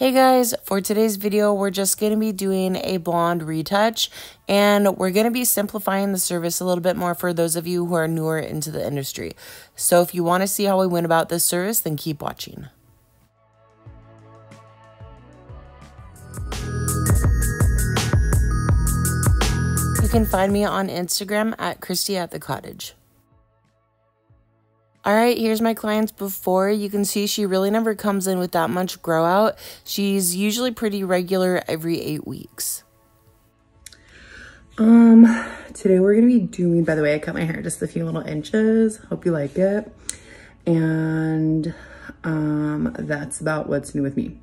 Hey guys, for today's video, we're just going to be doing a blonde retouch, and we're going to be simplifying the service a little bit more for those of you who are newer into the industry. So if you want to see how we went about this service, then keep watching. You can find me on Instagram at Christy@the_cottage. All right, here's my client's before. You can see she really never comes in with that much grow out. She's usually pretty regular every 8 weeks. Today we're gonna be doing, by the way, I cut my hair just a few little inches. Hope you like it. And that's about what's new with me.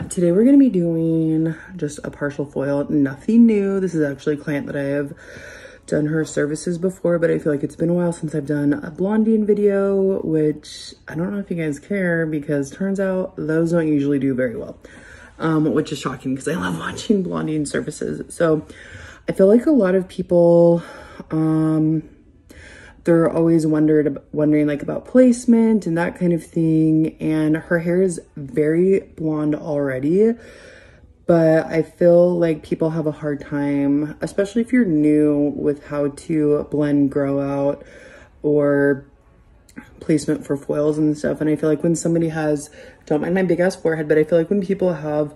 Today we're gonna be doing just a partial foil, nothing new. This is actually a client that I have done her services before, but I feel like it's been a while since I've done a blonding video, which I don't know if you guys care because turns out those don't usually do very well, which is shocking because I love watching blonding services. So I feel like a lot of people, they're always wondering like about placement and that kind of thing. And her hair is very blonde already. But I feel like people have a hard time, especially if you're new, with how to blend grow out or placement for foils and stuff. And I feel like when somebody has, don't mind my big ass forehead, but I feel like when people have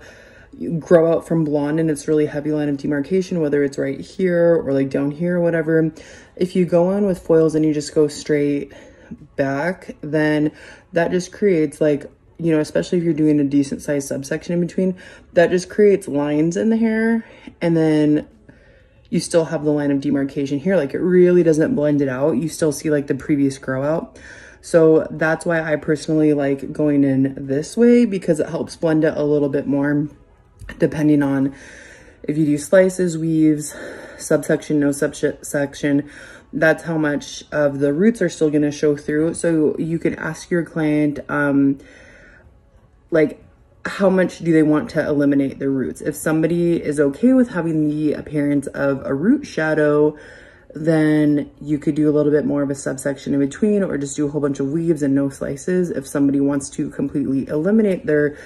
grow out from blonde and it's really heavy line of demarcation, whether it's right here or like down here or whatever, if you go on with foils and you just go straight back, then that just creates like, you know, especially if you're doing a decent sized subsection in between, that just creates lines in the hair. And then you still have the line of demarcation here. Like it really doesn't blend it out. You still see like the previous grow out. So that's why I personally like going in this way, because it helps blend it a little bit more depending on if you do slices, weaves, subsection, no subsection. That's how much of the roots are still going to show through. So you can ask your client, like how much do they want to eliminate their roots? If somebody is okay with having the appearance of a root shadow, then you could do a little bit more of a subsection in between, or just do a whole bunch of weaves and no slices. If somebody wants to completely eliminate their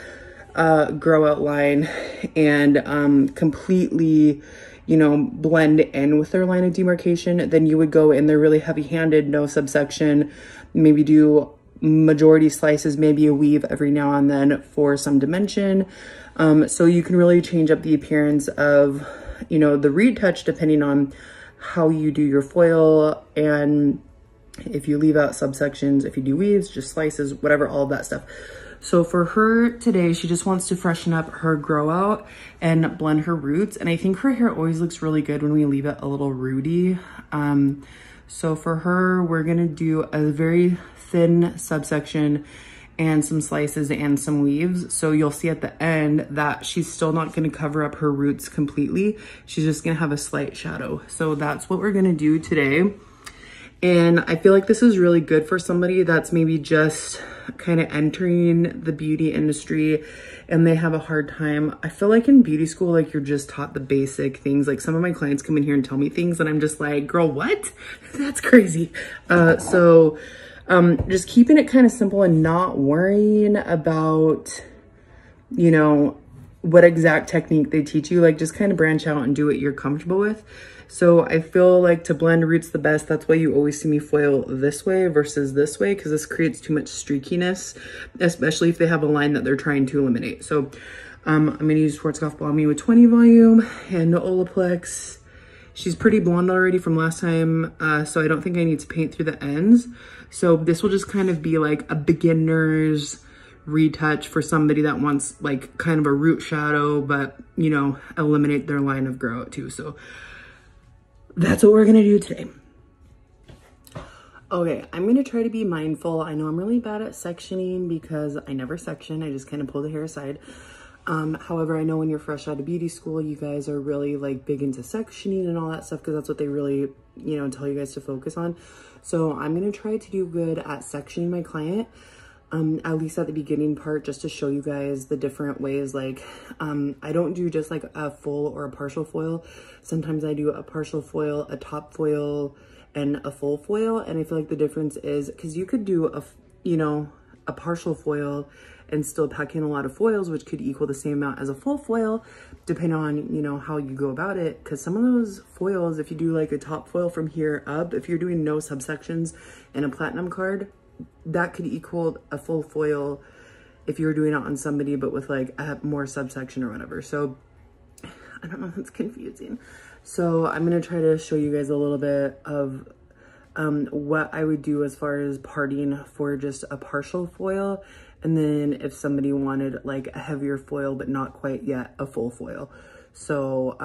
grow out line and completely, you know, blend in with their line of demarcation, then you would go in there really heavy handed, no subsection, maybe do majority slices, maybe a weave every now and then for some dimension. So you can really change up the appearance of, you know, the retouch depending on how you do your foil, and if you leave out subsections, if you do weaves, just slices, whatever, all of that stuff. So for her today, she just wants to freshen up her grow out and blend her roots. And I think her hair always looks really good when we leave it a little rooty. So for her, we're gonna do a very thin subsection and some slices and some weaves. So you'll see at the end that she's still not gonna cover up her roots completely. She's just gonna have a slight shadow. So that's what we're gonna do today. And I feel like this is really good for somebody that's maybe just kind of entering the beauty industry and they have a hard time. I feel like in beauty school, like you're just taught the basic things. Like some of my clients come in here and tell me things and I'm just like, girl, what? That's crazy. Just keeping it kind of simple and not worrying about, you know, what exact technique they teach you. Like just kind of branch out and do what you're comfortable with. So I feel like to blend roots the best, that's why you always see me foil this way versus this way, because this creates too much streakiness, especially if they have a line that they're trying to eliminate. So I'm going to use Schwarzkopf Balmy with 20 volume and no Olaplex. She's pretty blonde already from last time, so I don't think I need to paint through the ends. So this will just kind of be like a beginner's retouch for somebody that wants like kind of a root shadow, but you know, eliminate their line of grow out too. So that's what we're gonna do today. Okay, I'm gonna try to be mindful. I know I'm really bad at sectioning because I never section. I just kind of pull the hair aside. However, I know when you're fresh out of beauty school, you guys are really like big into sectioning and all that stuff because that's what they really, you know, tell you guys to focus on. So I'm gonna try to do good at sectioning my client, at least at the beginning part, just to show you guys the different ways. Like, I don't do just like a full or a partial foil. Sometimes I do a partial foil, a top foil, and a full foil. And I feel like the difference is because you could do a, you know, a partial foil and still pack in a lot of foils, which could equal the same amount as a full foil, depending on, you know, how you go about it. Because some of those foils, if you do like a top foil from here up, if you're doing no subsections in a platinum card, that could equal a full foil if you were doing it on somebody, but with like a more subsection or whatever. So I don't know, it's confusing. So I'm gonna try to show you guys a little bit of what I would do as far as parting for just a partial foil. And then if somebody wanted like a heavier foil, but not quite yet a full foil. So,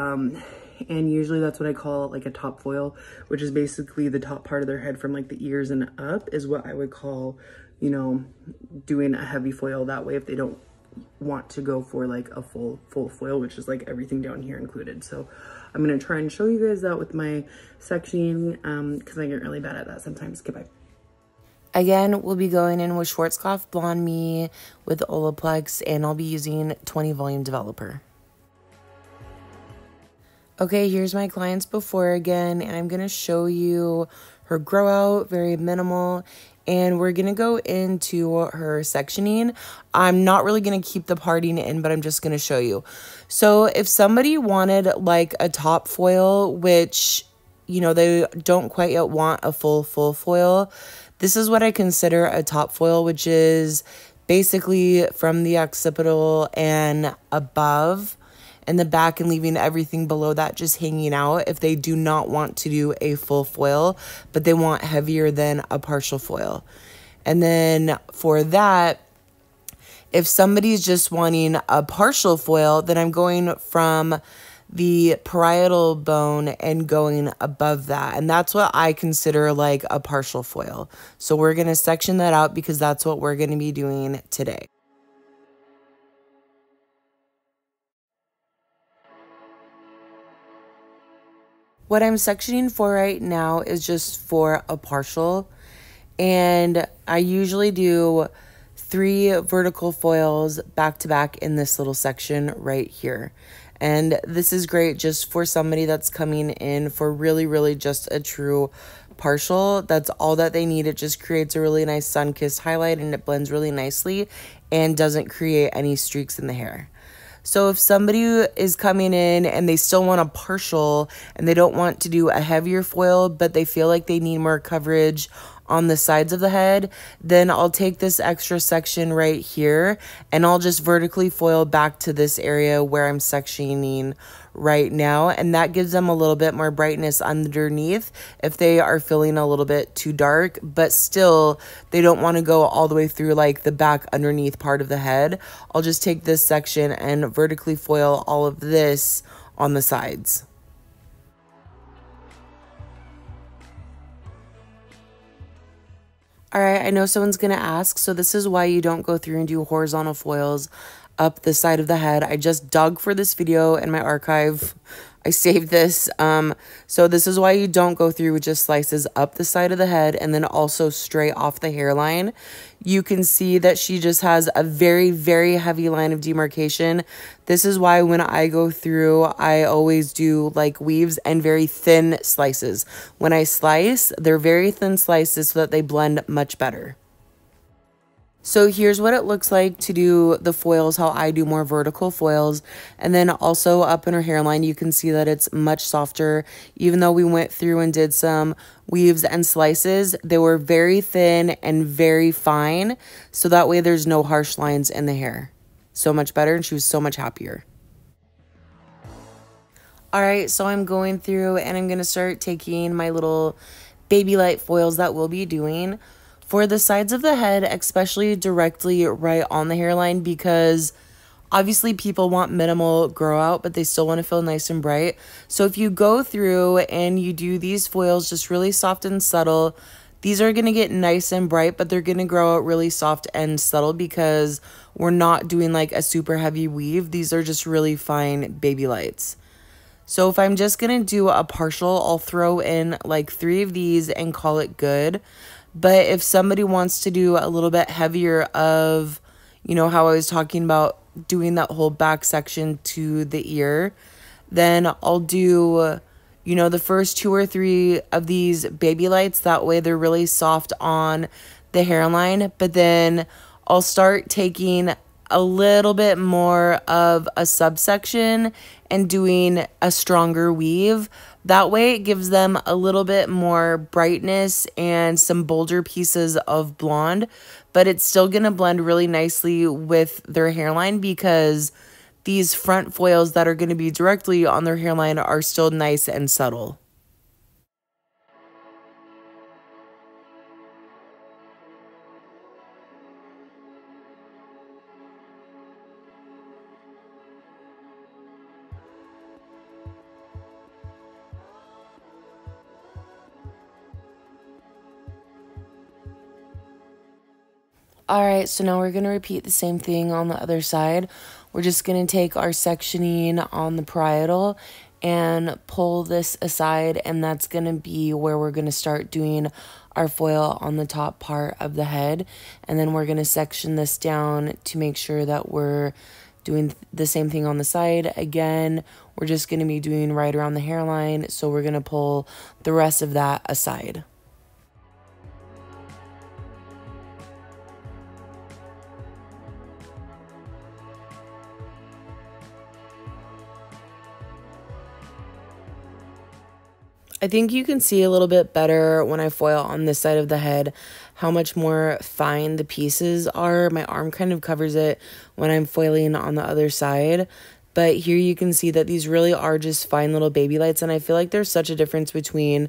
and usually that's what I call like a top foil, which is basically the top part of their head from like the ears and up is what I would call, you know, doing a heavy foil that way if they don't want to go for like a full foil, which is like everything down here included. So I'm going to try and show you guys that with my sectioning because I get really bad at that sometimes. Goodbye. Again, we'll be going in with Schwarzkopf Blonde Me with Olaplex, and I'll be using 20 volume developer. Okay, here's my client's before again, and I'm going to show you her grow out, very minimal, and we're going to go into her sectioning. I'm not really going to keep the parting in, but I'm just going to show you. So if somebody wanted like a top foil, which, you know, they don't quite yet want a full foil, this is what I consider a top foil, which is basically from the occipital and above and the back and leaving everything below that just hanging out if they do not want to do a full foil, but they want heavier than a partial foil. And then for that, if somebody's just wanting a partial foil, then I'm going from the parietal bone and going above that. And that's what I consider like a partial foil. So we're going to section that out because that's what we're going to be doing today. What I'm sectioning for right now is just for a partial, and I usually do 3 vertical foils back to back in this little section right here. And this is great just for somebody that's coming in for really just a true partial. That's all that they need. It just creates a really nice sun-kissed highlight, and it blends really nicely and doesn't create any streaks in the hair. So if somebody is coming in and they still want a partial and they don't want to do a heavier foil, but they feel like they need more coverage on the sides of the head, then I'll take this extra section right here and I'll just vertically foil back to this area where I'm sectioning right now, and that gives them a little bit more brightness underneath if they are feeling a little bit too dark, but still they don't want to go all the way through like the back underneath part of the head. I'll just take this section and vertically foil all of this on the sides. All right, I know someone's going to ask, so this is why you don't go through and do horizontal foils up the side of the head. I just dug for this video in my archive. I saved this. So this is why you don't go through with just slices up the side of the head and then also straight off the hairline. You can see that she just has a very heavy line of demarcation. This is why when I go through, I always do like weaves and very thin slices. When I slice, they're very thin slices so that they blend much better. So here's what it looks like to do the foils, how I do more vertical foils. And then also up in her hairline, you can see that it's much softer. Even though we went through and did some weaves and slices, they were very thin and very fine. So that way there's no harsh lines in the hair. So much better, and she was so much happier. All right, so I'm going through and I'm going to start taking my little baby light foils that we'll be doing for the sides of the head, especially directly right on the hairline, because obviously people want minimal grow out, but they still want to feel nice and bright. So if you go through and you do these foils just really soft and subtle, these are going to get nice and bright, but they're going to grow out really soft and subtle because we're not doing like a super heavy weave. These are just really fine baby lights. So if I'm just going to do a partial, I'll throw in like 3 of these and call it good. But if somebody wants to do a little bit heavier of, you know, how I was talking about doing that whole back section to the ear, then I'll do, you know, the first 2 or 3 of these baby lights. That way they're really soft on the hairline. But then I'll start taking a little bit more of a subsection and doing a stronger weave. That way it gives them a little bit more brightness and some bolder pieces of blonde, but it's still going to blend really nicely with their hairline because these front foils that are going to be directly on their hairline are still nice and subtle. All right, so now we're going to repeat the same thing on the other side. We're just going to take our sectioning on the parietal and pull this aside, and that's going to be where we're going to start doing our foil on the top part of the head. And then we're going to section this down to make sure that we're doing the same thing on the side. Again, we're just going to be doing right around the hairline, so we're going to pull the rest of that aside. I think you can see a little bit better when I foil on this side of the head how much more fine the pieces are. My arm kind of covers it when I'm foiling on the other side. But here you can see that these really are just fine little baby lights. And I feel like there's such a difference between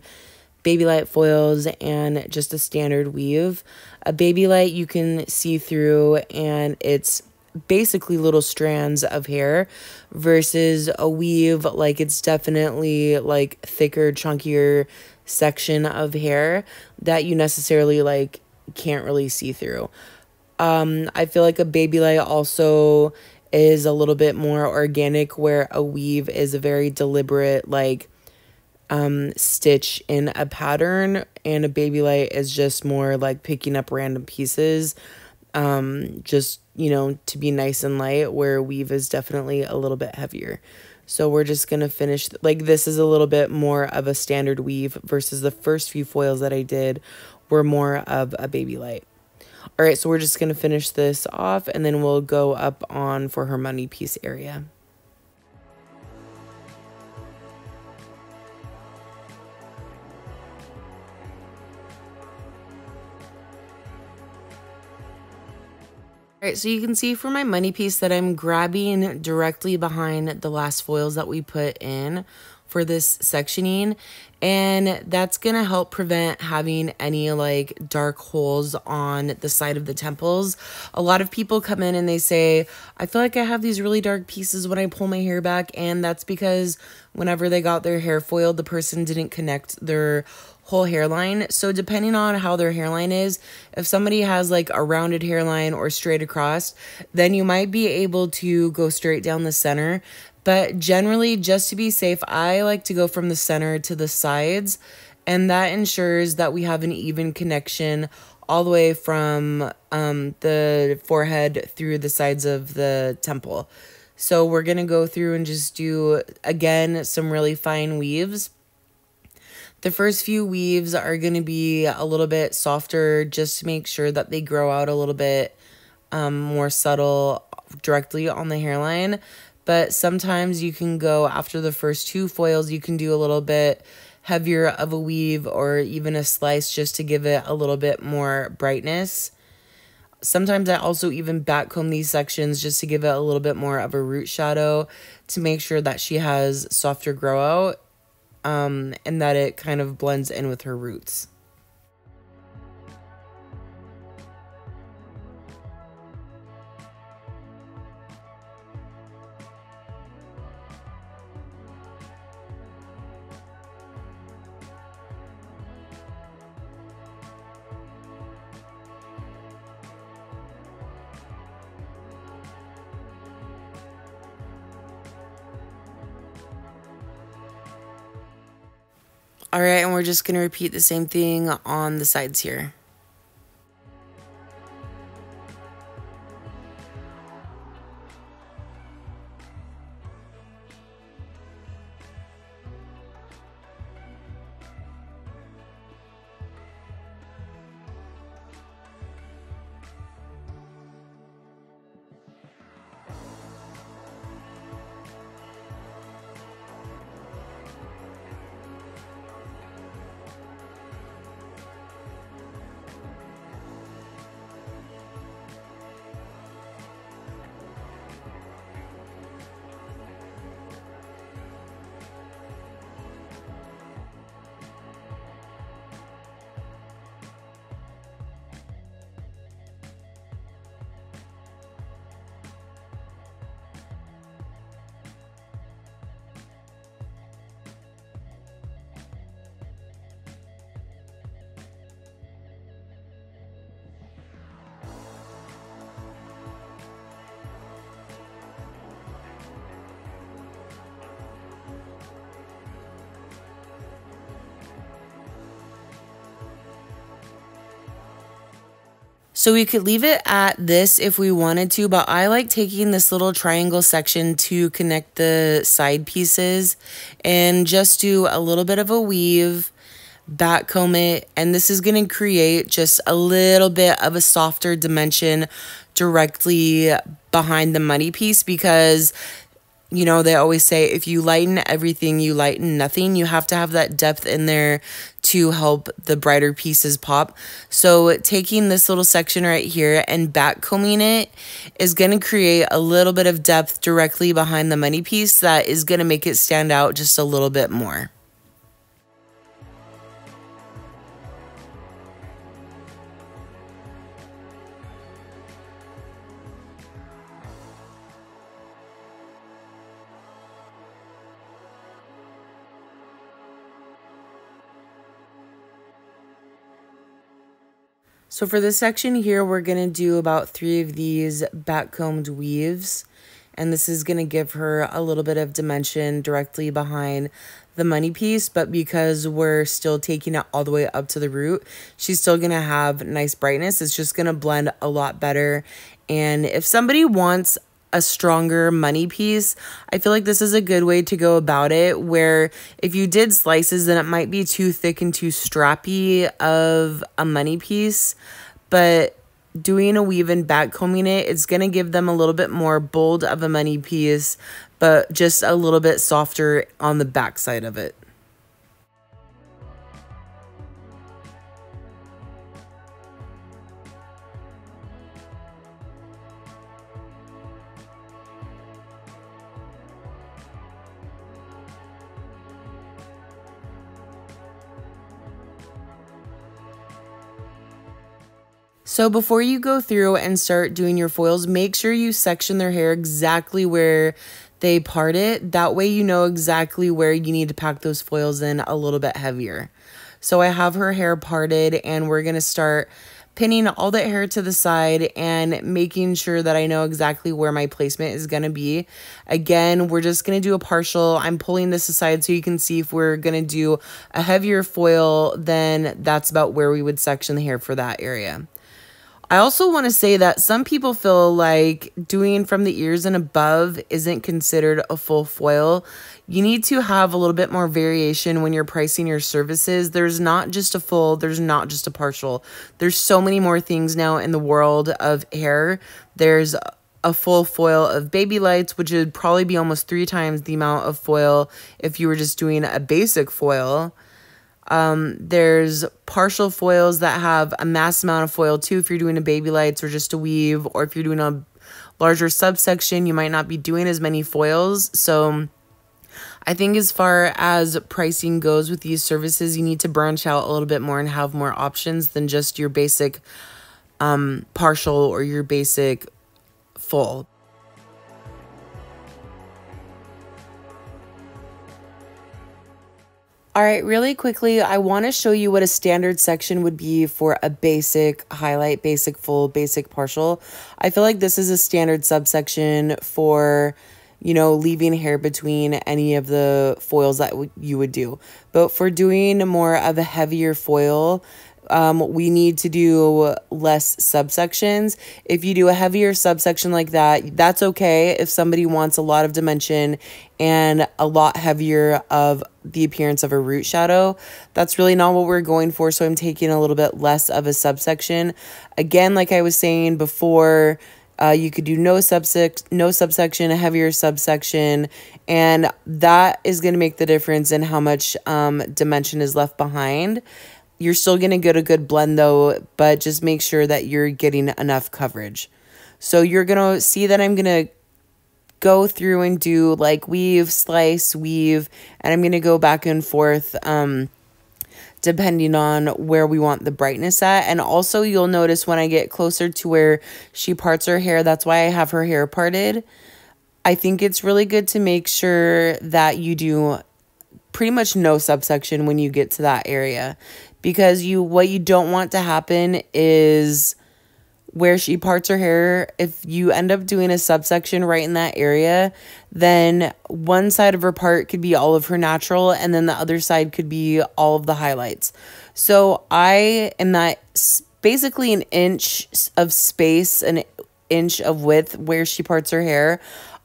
baby light foils and just a standard weave. A baby light you can see through and it's basically little strands of hair versus a weave, like it's definitely like thicker, chunkier section of hair that you necessarily like can't really see through. I feel like a baby light also is a little bit more organic, where a weave is a very deliberate like stitch in a pattern, and a baby light is just more like picking up random pieces just, you know, to be nice and light, where weave is definitely a little bit heavier. So we're just going to finish, like this is a little bit more of a standard weave versus the first few foils that I did were more of a baby light. All right, so we're just going to finish this off and then we'll go up on for her money piece area. All right, so you can see for my money piece that I'm grabbing directly behind the last foils that we put in for this sectioning, and that's gonna help prevent having any like dark holes on the side of the temples. A lot of people come in and they say, I feel like I have these really dark pieces when I pull my hair back, and that's because whenever they got their hair foiled, the person didn't connect their whole hairline. So depending on how their hairline is, if somebody has like a rounded hairline or straight across, then you might be able to go straight down the center. But generally, just to be safe, I like to go from the center to the sides, and that ensures that we have an even connection all the way from the forehead through the sides of the temple. So we're gonna go through and just do, again, some really fine weaves. The first few weaves are going to be a little bit softer just to make sure that they grow out a little bit more subtle directly on the hairline. But sometimes you can go, after the first two foils, you can do a little bit heavier of a weave or even a slice just to give it a little bit more brightness. Sometimes I also even backcomb these sections just to give it a little bit more of a root shadow to make sure that she has softer grow out. And that it kind of blends in with her roots. All right, and we're just going to repeat the same thing on the sides here. So we could leave it at this if we wanted to, but I like taking this little triangle section to connect the side pieces and just do a little bit of a weave, back comb it, and this is going to create just a little bit of a softer dimension directly behind the money piece, because you know, they always say if you lighten everything, you lighten nothing. You have to have that depth in there to help the brighter pieces pop. So taking this little section right here and back combing it is going to create a little bit of depth directly behind the money piece that is going to make it stand out just a little bit more. So for this section here, we're going to do about 3 of these back-combed weaves. And this is going to give her a little bit of dimension directly behind the money piece. But because we're still taking it all the way up to the root, she's still going to have nice brightness. It's just going to blend a lot better. And if somebody wants a stronger money piece, I feel like this is a good way to go about it, where if you did slices, then it might be too thick and too strappy of a money piece, but doing a weave and back combing it, it's going to give them a little bit more bold of a money piece, but just a little bit softer on the back side of it. So before you go through and start doing your foils, make sure you section their hair exactly where they part it. That way you know exactly where you need to pack those foils in a little bit heavier. So I have her hair parted, and we're going to start pinning all that hair to the side and making sure that I know exactly where my placement is going to be. Again, we're just going to do a partial. I'm pulling this aside so you can see if we're going to do a heavier foil, then that's about where we would section the hair for that area. I also want to say that some people feel like doing from the ears and above isn't considered a full foil. You need to have a little bit more variation when you're pricing your services. There's not just a full, there's not just a partial. There's so many more things now in the world of hair. There's a full foil of baby lights, which would probably be almost 3 times the amount of foil if you were just doing a basic foil. There's partial foils that have a mass amount of foil too, if you're doing a baby lights or just a weave, or if you're doing a larger subsection, you might not be doing as many foils. So I think as far as pricing goes with these services, you need to branch out a little bit more and have more options than just your basic partial or your basic full. All right, really quickly, I want to show you what a standard section would be for a basic highlight, basic full, basic partial. I feel like this is a standard subsection for, you know, leaving hair between any of the foils that you would do. But for doing more of a heavier foil, we need to do less subsections. If you do a heavier subsection like that, that's okay. If somebody wants a lot of dimension and a lot heavier of the appearance of a root shadow, that's really not what we're going for. So I'm taking a little bit less of a subsection. Again, like I was saying before, you could do no subsection, a heavier subsection, and that is going to make the difference in how much dimension is left behind. You're still going to get a good blend though, but just make sure that you're getting enough coverage. So you're going to see that I'm going to go through and do like weave, slice, weave, and I'm going to go back and forth depending on where we want the brightness at. And also you'll notice when I get closer to where she parts her hair, that's why I have her hair parted. I think it's really good to make sure that you do pretty much no subsection when you get to that area, because what you don't want to happen is where she parts her hair, if you end up doing a subsection right in that area, then one side of her part could be all of her natural and then the other side could be all of the highlights. So in that basically an inch of space, an inch of width where she parts her hair,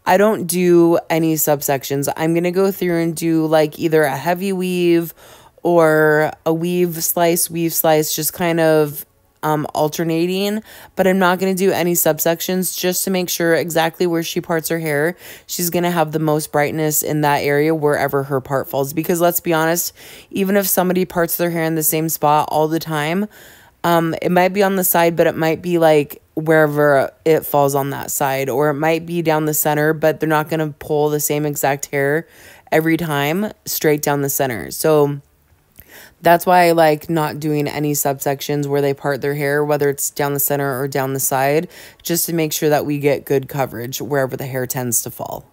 I don't do any subsections. I'm going to go through and do like either a heavy weave or a weave slice, just kind of alternating, but I'm not going to do any subsections just to make sure exactly where she parts her hair. She's going to have the most brightness in that area wherever her part falls. Because let's be honest, even if somebody parts their hair in the same spot all the time, it might be on the side, but it might be like wherever it falls on that side, or it might be down the center, but they're not going to pull the same exact hair every time straight down the center. So that's why I like not doing any subsections where they part their hair, whether it's down the center or down the side, just to make sure that we get good coverage wherever the hair tends to fall.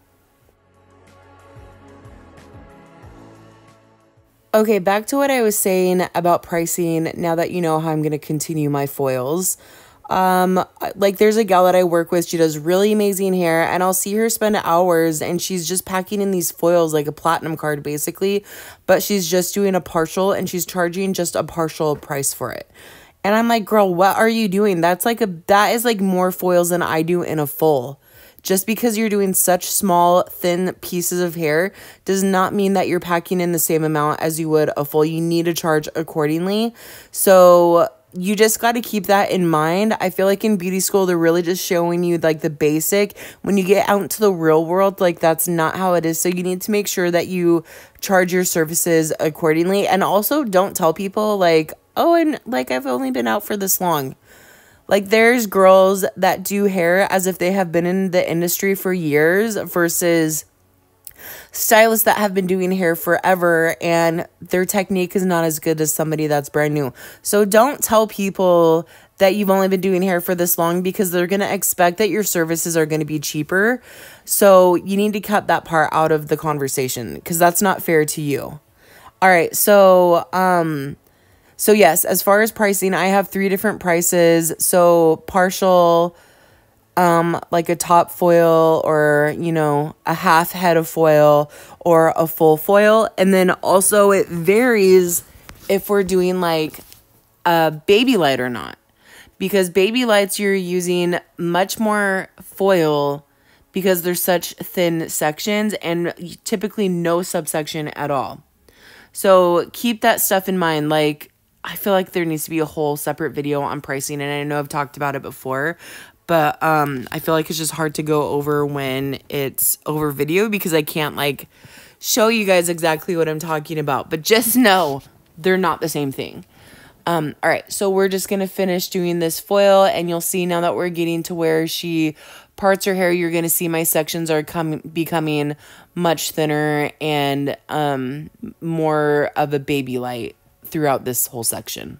Okay, back to what I was saying about pricing now that you know how I'm going to continue my foils. Like there's a gal that I work with, she does really amazing hair, and I'll see her spend hours and she's just packing in these foils like a platinum card basically, but she's just doing a partial and she's charging just a partial price for it. And I'm like, girl, what are you doing? That is like more foils than I do in a full. Just because you're doing such small, thin pieces of hair does not mean that you're packing in the same amount as you would a full. You need to charge accordingly. So you just got to keep that in mind. I feel like in beauty school, they're really just showing you like the basic. When you get out into the real world, like that's not how it is. So you need to make sure that you charge your services accordingly. And also don't tell people like, oh, and like I've only been out for this long. Like there's girls that do hair as if they have been in the industry for years versus stylists that have been doing hair forever and their technique is not as good as somebody that's brand new. So don't tell people that you've only been doing hair for this long because they're going to expect that your services are going to be cheaper. So you need to cut that part out of the conversation because that's not fair to you. All right. So yes, as far as pricing, I have 3 different prices. So partial, like a top foil or, you know, a half head of foil or a full foil. And then also it varies if we're doing like a baby light or not. Because baby lights, you're using much more foil because they're such thin sections and typically no subsection at all. So keep that stuff in mind. Like, I feel like there needs to be a whole separate video on pricing, and I know I've talked about it before, but I feel like it's just hard to go over when it's over video because I can't like show you guys exactly what I'm talking about, but just know they're not the same thing. All right, so we're just going to finish doing this foil, and you'll see now that we're getting to where she parts her hair, you're going to see my sections are becoming much thinner and more of a baby light throughout this whole section.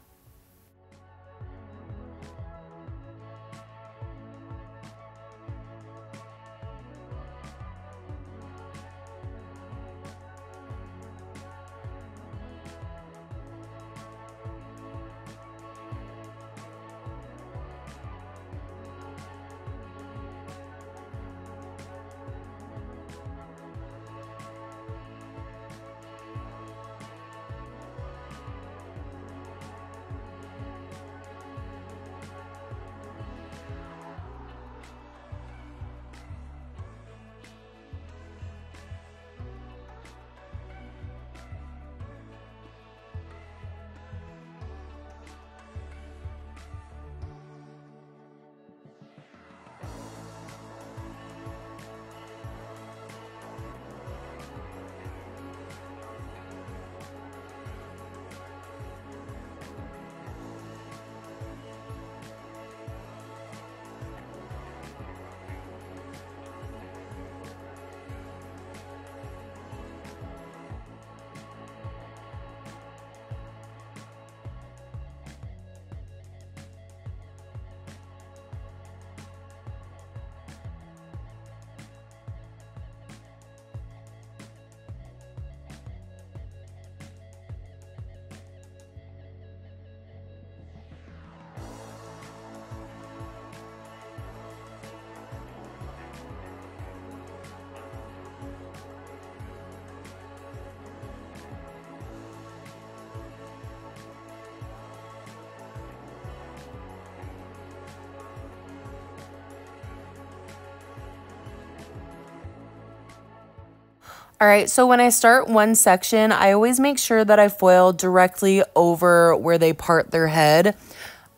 All right, so when I start one section, I always make sure that I foil directly over where they part their head.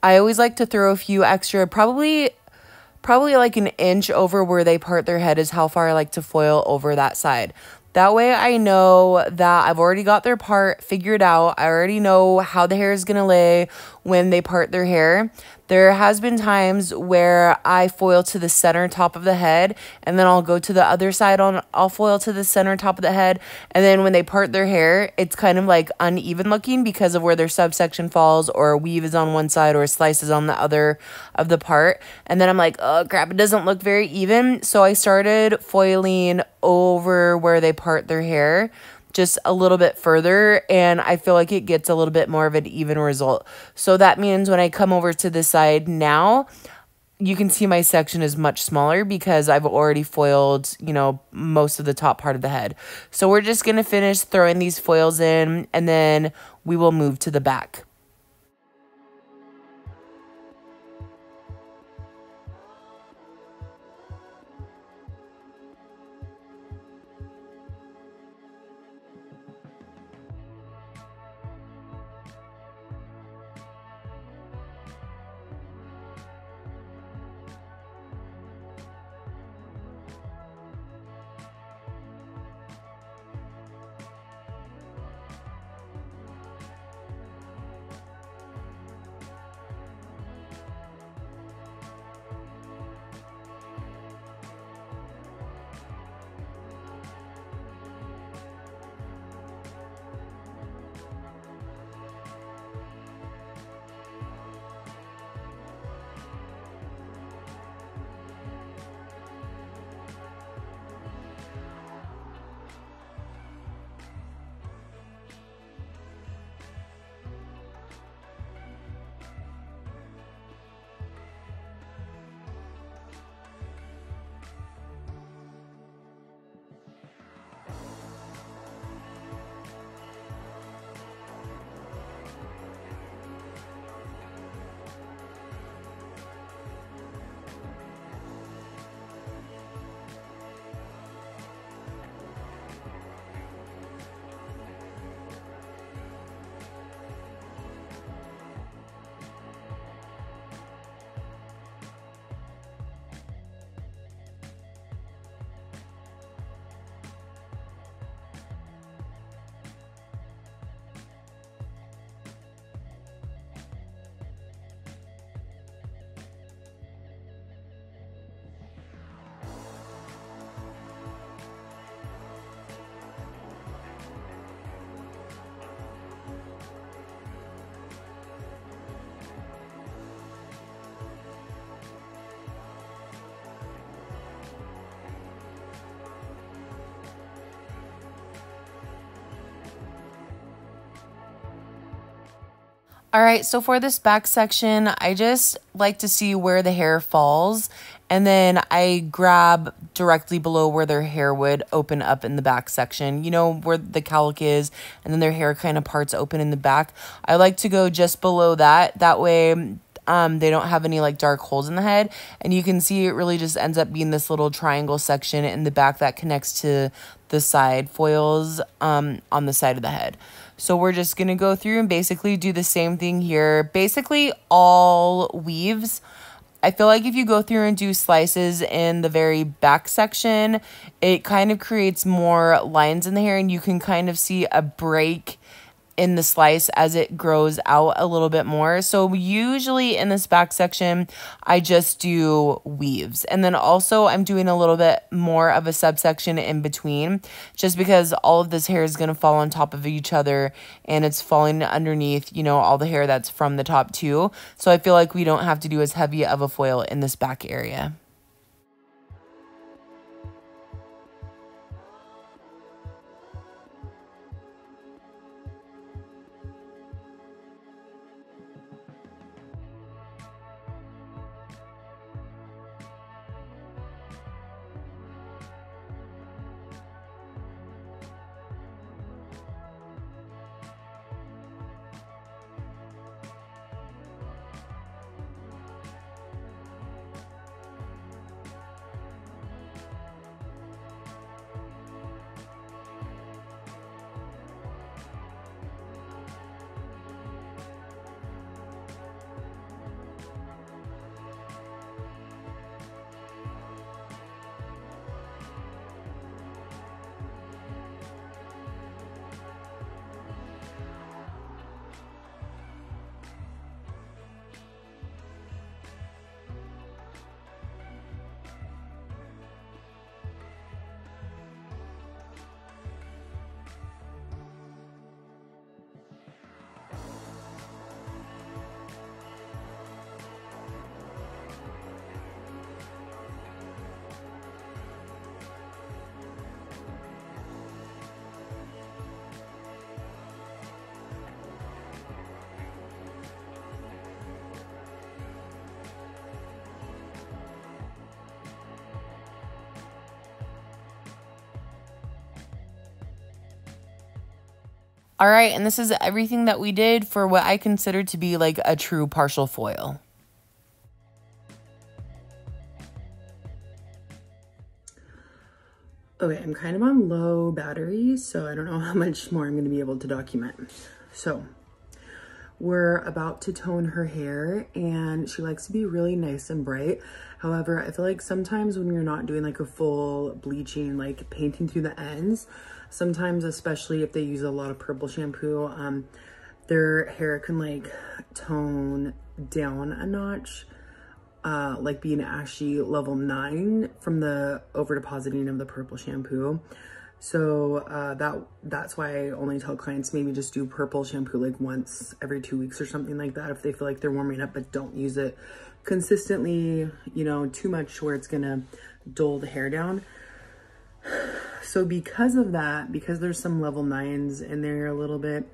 I always like to throw a few extra, probably like an inch over where they part their head is how far I like to foil over that side. That way I know that I've already got their part figured out. I already know how the hair is going to lay when they part their hair. There has been times where I foil to the center top of the head, and then I'll go to the other side I'll foil to the center top of the head, and then when they part their hair, it's kind of like uneven looking because of where their subsection falls, or weave is on one side or slice is on the other of the part. And then I'm like, oh crap, it doesn't look very even. So I started foiling over where they part their hair just a little bit further, and I feel like it gets a little bit more of an even result. So that means when I come over to this side now, you can see my section is much smaller because I've already foiled, you know, most of the top part of the head. So we're just going to finish throwing these foils in, and then we will move to the back. All right, so for this back section, I just like to see where the hair falls, and then I grab directly below where their hair would open up in the back section, you know, where the cowlick is, and then their hair kind of parts open in the back. I like to go just below that. That way, they don't have any like dark holes in the head, and you can see it really just ends up being this little triangle section in the back that connects to the side foils on the side of the head. So we're just going to go through and basically do the same thing here. Basically all weaves. I feel like if you go through and do slices in the very back section, it kind of creates more lines in the hair, and you can kind of see a break in the slice as it grows out a little bit more. So usually in this back section, I just do weaves. And then also I'm doing a little bit more of a subsection in between, just because all of this hair is going to fall on top of each other, and it's falling underneath, you know, all the hair that's from the top too. So I feel like we don't have to do as heavy of a foil in this back area. All right, and this is everything that we did for what I consider to be like a true partial foil. Okay, I'm kind of on low battery, so I don't know how much more I'm going to be able to document. So we're about to tone her hair, and she likes to be really nice and bright. However, I feel like sometimes when you're not doing like a full bleaching, like painting through the ends, sometimes, especially if they use a lot of purple shampoo, their hair can like tone down a notch, like being ashy level 9 from the over depositing of the purple shampoo. So that's why I only tell clients maybe just do purple shampoo like once every 2 weeks or something like that if they feel like they're warming up, but don't use it consistently, you know, too much where it's gonna dull the hair down. So because of that, because there's some level 9s in there a little bit,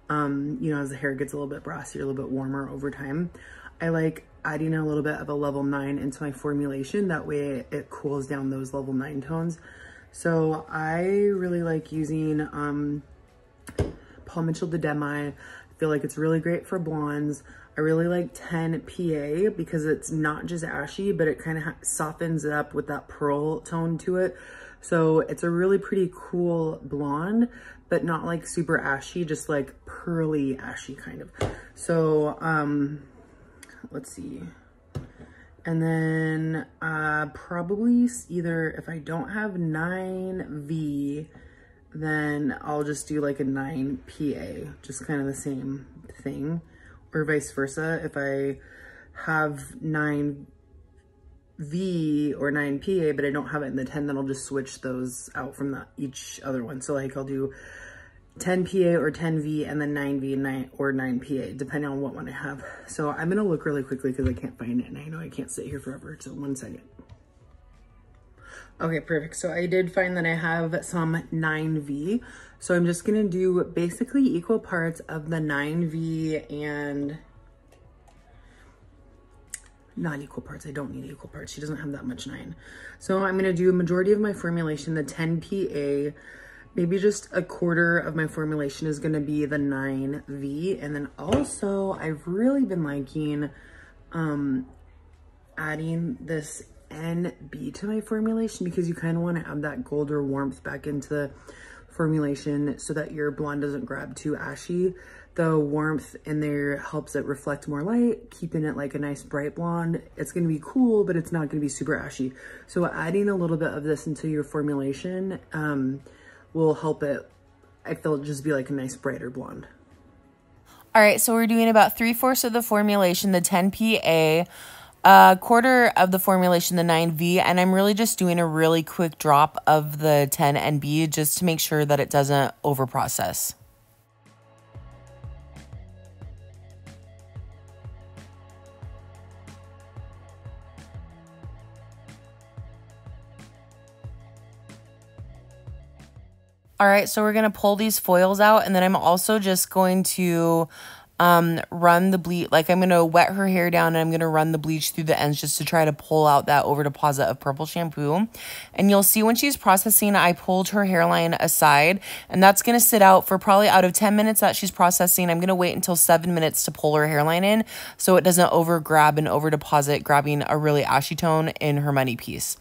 you know, as the hair gets a little bit brassier, a little bit warmer over time, I like adding a little bit of a level 9 into my formulation. That way it cools down those level 9 tones. So I really like using Paul Mitchell de Demi. I feel like it's really great for blondes. I really like 10 PA because it's not just ashy, but it kind of softens it up with that pearl tone to it. So it's a really pretty cool blonde, but not like super ashy, just like pearly ashy kind of. So let's see. And then probably either if I don't have 9V, then I'll just do like a 9PA, just kind of the same thing, or vice versa. If I have 9V or 9PA, but I don't have it in the 10, then I'll just switch those out from each other one. So like I'll do 10PA or 10V and then 9V or 9PA, depending on what one I have. So I'm gonna look really quickly because I can't find it and I know I can't sit here forever. So 1 second. Okay, perfect. So I did find that I have some 9V. So I'm just gonna do basically equal parts of the 9V and not equal parts. I don't need equal parts. She doesn't have that much 9. So I'm gonna do a majority of my formulation, the 10PA. Maybe just a quarter of my formulation is going to be the 9V. And then also I've really been liking adding this NB to my formulation because you kind of want to add that golder warmth back into the formulation so that your blonde doesn't grab too ashy. The warmth in there helps it reflect more light, keeping it like a nice bright blonde. It's going to be cool, but it's not going to be super ashy. So adding a little bit of this into your formulation will help it, I feel, just be like a nice brighter blonde. All right, so we're doing about 3/4 of the formulation, the 10PA, a quarter of the formulation, the 9V, and I'm really just doing a really quick drop of the 10NB just to make sure that it doesn't over process. All right, so we're going to pull these foils out, and then I'm also just going to run the bleach, like I'm going to wet her hair down and I'm going to run the bleach through the ends just to try to pull out that over deposit of purple shampoo. And you'll see when she's processing, I pulled her hairline aside, and that's going to sit out for probably out of 10 minutes that she's processing. I'm going to wait until 7 minutes to pull her hairline in so it doesn't over grab and over deposit, grabbing a really ashy tone in her money piece.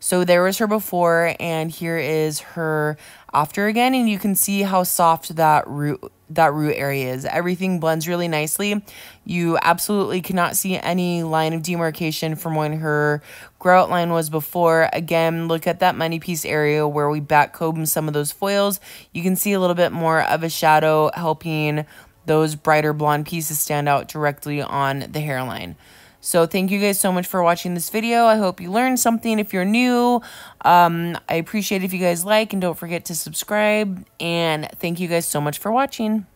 So there was her before, and here is her after again, and you can see how soft that root area is. Everything blends really nicely. You absolutely cannot see any line of demarcation from when her grow out line was before. Again, look at that money piece area where we back combed some of those foils. You can see a little bit more of a shadow, helping those brighter blonde pieces stand out directly on the hairline. So thank you guys so much for watching this video. I hope you learned something. If you're new, I appreciate if you guys like, and don't forget to subscribe. And thank you guys so much for watching.